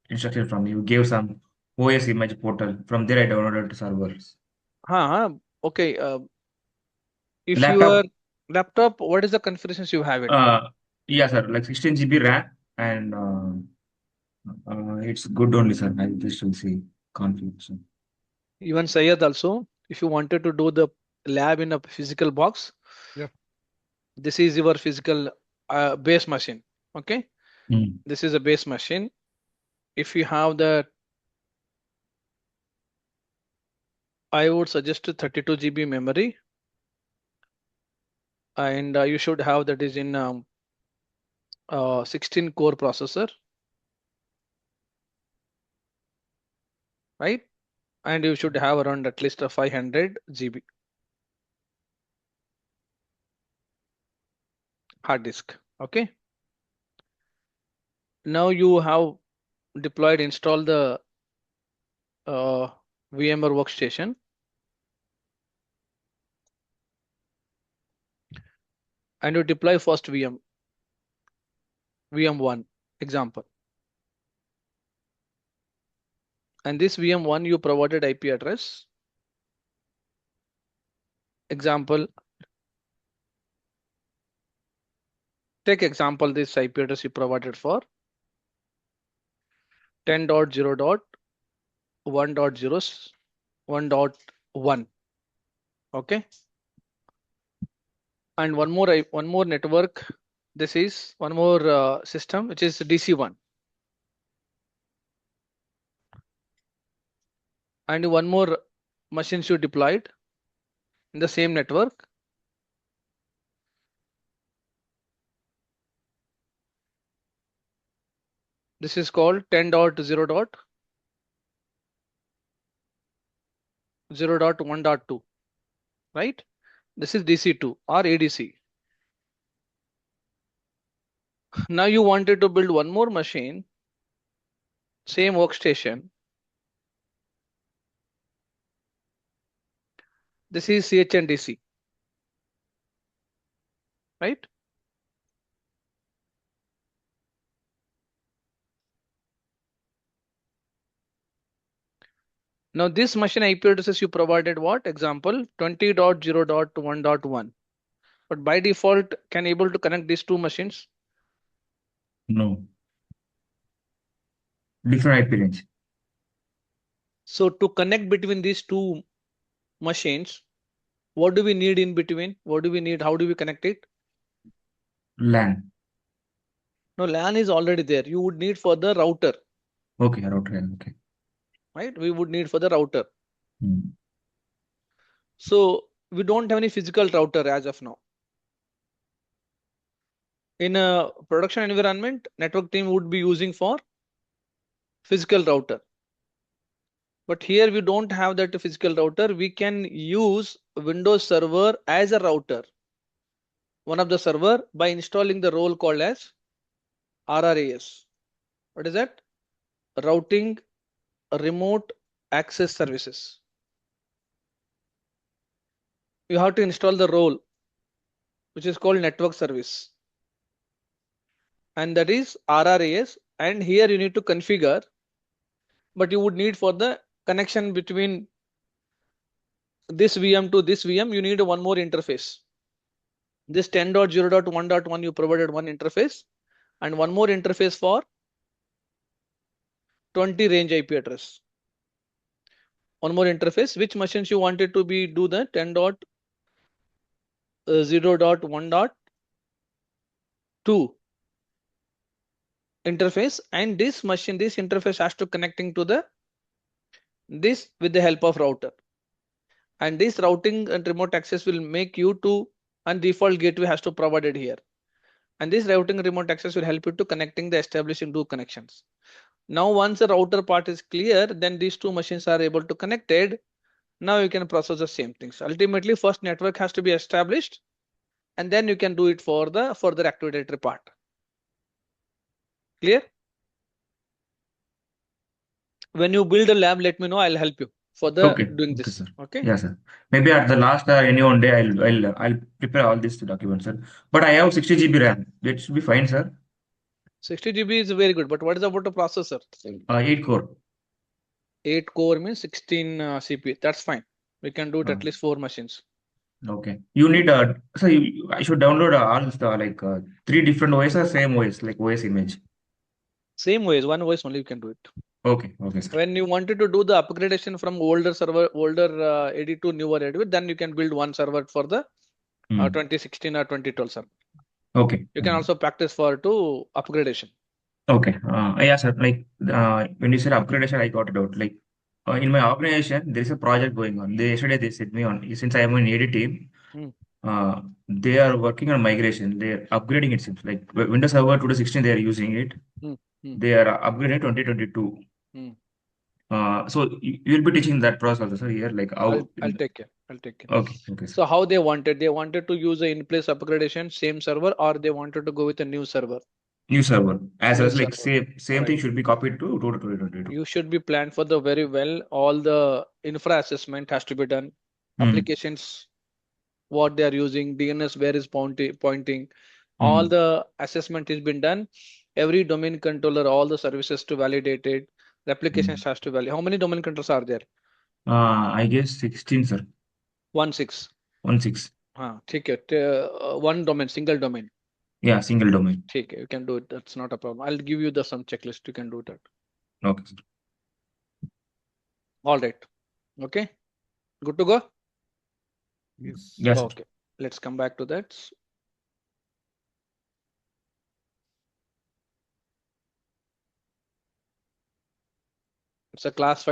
instruction from you. Gave some OS image portal. From there, I downloaded to servers. Okay. If your Laptop, laptop, what is the configurations you have it? uh, yeah, sir, like 16 GB RAM, and it's good only, sir. I just will see configuration. Even Sayed also, if you wanted to do the lab in a physical box, Yeah. this is your physical base machine. Okay, Mm. this is a base machine. If you have the, I would suggest 32 GB memory, and you should have that is in 16 core processor, right? And you should have around at least a 500 GB hard disk. Okay. Now you have deployed, install the uh, VMware workstation, and you deploy first VM1 example. And this VM1 you provided IP address. Example, take example this IP address you provided for 10.0.1.0 okay. And one more network. This is one more system which is DC1, and one more machines you deployed in the same network. This is called 10.0.0.1.2, right? This is DC2 or ADC. Now you wanted to build one more machine, same workstation. This is CHNDC, right? Now this machine IP addresses you provided what? Example 20.0.1.1. But by default, can able to connect these two machines? No, different IP range. So to connect between these two machines, what do we need in between? What do we need? How do we connect it? LAN. No, LAN is already there. You would need for the router, Okay, router. Okay. right? We would need for the router. Mm. So we don't have any physical router as of now. In a production environment, network team would be using for physical router. But here we don't have that physical router. We can use Windows Server as a router, one of the server, by installing the role called as RRAS. What is that? Routing Remote Access Services. You have to install the role, which is called network service. And that is RRAS. And here you need to configure, but you would need for the connection between this VM to this VM, you need one more interface. This 10.0.1.1, you provided one interface and one more interface for 20 range IP address. One more interface, which machines you wanted to be do the 10.0.1.2 interface, and this machine, this interface has to connecting to the this with the help of router. And this routing and remote access will make you to, and default gateway has to provided here. And this routing remote access will help you to connecting the establishing two connections. Now, once the router part is clear, then these two machines are able to connected. Now you can process the same things. Ultimately, first network has to be established, and then you can do it for the further activatory part. Clear? When you build a lab, let me know. I'll help you for the Okay. doing Okay, this. sir. Okay. Yeah, sir. Maybe at the last any one day I'll prepare all these documents, sir. But I have 60 GB RAM. That should be fine, sir. 60 GB is very good, but what is about the processor? 8 core. 8 core means 16 CPU. That's fine. We can do it Uh, at least 4 machines. okay. You need so I should download all the like three different OS or same OS like OS image. Same ways, one OS only you can do it. Okay. Okay, sir. When you wanted to do the upgradation from older server, older AD to newer AD, then you can build one server for the Hmm. 2016 or 2012 server. Okay. You can also practice for to upgradation. Okay. Yeah, sir. Like when you said upgradation, I got it out. Like in my organization, there is a project going on. Yesterday they said me on since I am in AD team, Hmm. they are working on migration. They are upgrading it seems like Windows Server 2016 they are using it. Hmm. Hmm. They are upgrading 2022. Hmm. So you will be teaching that process also, sir, here, like how. I'll take care. I'll take care. Okay. Okay, sir. So how they wanted? They wanted to use a in-place upgradation, same server, or they wanted to go with a new server. New server as well New as like server. same Right. thing should be copied to 2022. You should be planned for the very well. All the infra assessment has to be done. Hmm. Applications, what they are using, DNS where is pointing. All Hmm. the assessment has been done. Every domain controller, all the services to validate it. Replications Hmm. has to validate. How many domain controllers are there? I guess 16, sir. 1 6. 16. ठीक है. One domain, single domain. Yeah, single domain. ठीक है, you can do it. That's not a problem. I'll give you the some checklist. You can do that. Okay, sir. All right. Okay. Good to go. Yes. Yes, sir. Okay. Let's come back to that. It's a class 5